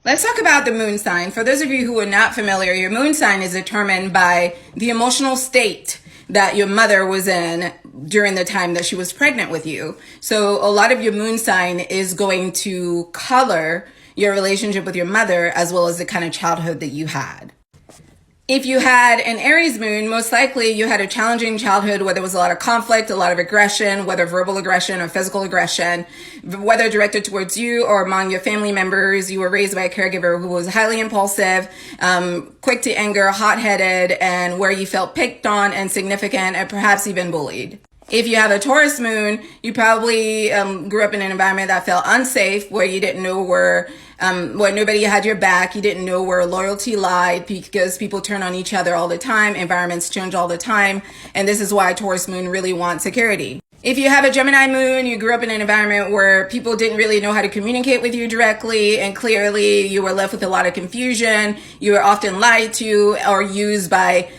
Let's talk about the moon sign. For those of you who are not familiar, your moon sign is determined by the emotional state that your mother was in during the time that she was pregnant with you. So a lot of your moon sign is going to color your relationship with your mother as well as the kind of childhood that you had. If you had an Aries moon, most likely you had a challenging childhood where there was a lot of conflict, a lot of aggression, whether verbal aggression or physical aggression, whether directed towards you or among your family members. You were raised by a caregiver who was highly impulsive, quick to anger, hot-headed, and where you felt picked on, insignificant, and perhaps even bullied. If you have a Taurus moon, you probably grew up in an environment that felt unsafe, where you didn't know where nobody had your back. You didn't know where loyalty lied because people turn on each other all the time. Environments change all the time. And this is why Taurus moon really wants security. If you have a Gemini moon, you grew up in an environment where people didn't really know how to communicate with you directly, and clearly you were left with a lot of confusion. You were often lied to or used by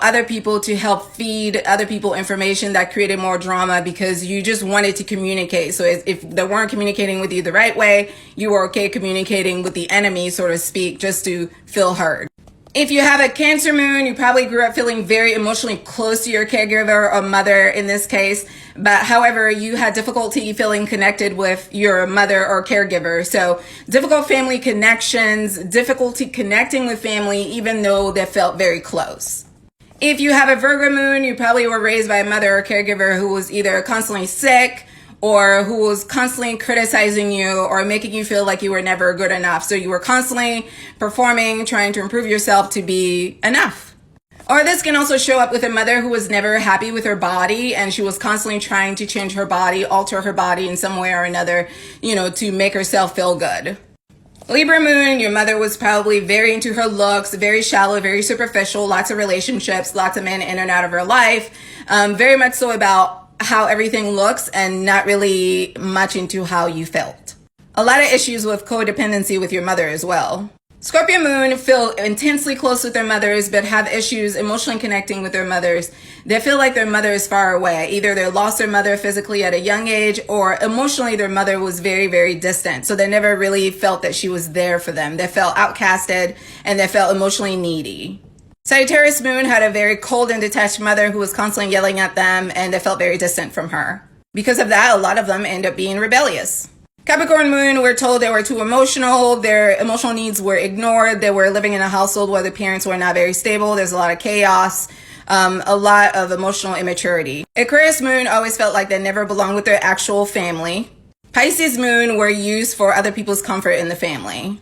other people to help feed other people information that created more drama because you just wanted to communicate. So if they weren't communicating with you the right way, you were okay communicating with the enemy, so to speak, just to feel heard. If you have a Cancer moon, you probably grew up feeling very emotionally close to your caregiver or mother in this case. But however, you had difficulty feeling connected with your mother or caregiver. So difficult family connections, difficulty connecting with family, even though they felt very close. If you have a Virgo moon, you probably were raised by a mother or caregiver who was either constantly sick or who was constantly criticizing you or making you feel like you were never good enough. So you were constantly performing, trying to improve yourself to be enough. Or this can also show up with a mother who was never happy with her body, and she was constantly trying to change her body, alter her body in some way or another, to make herself feel good. Libra moon, your mother was probably very into her looks, very shallow, very superficial, lots of relationships, lots of men in and out of her life, very much so about how everything looks and not really much into how you felt. A lot of issues with codependency with your mother as well. Scorpio moon feel intensely close with their mothers, but have issues emotionally connecting with their mothers. They feel like their mother is far away. Either they lost their mother physically at a young age, or emotionally their mother was very, very distant. So they never really felt that she was there for them. They felt outcasted and they felt emotionally needy. Sagittarius moon had a very cold and detached mother who was constantly yelling at them, and they felt very distant from her. Because of that, a lot of them end up being rebellious. Capricorn moon, we're told they were too emotional. Their emotional needs were ignored. They were living in a household where the parents were not very stable. There's a lot of chaos, a lot of emotional immaturity. Aquarius moon always felt like they never belonged with their actual family. Pisces moon were used for other people's comfort in the family.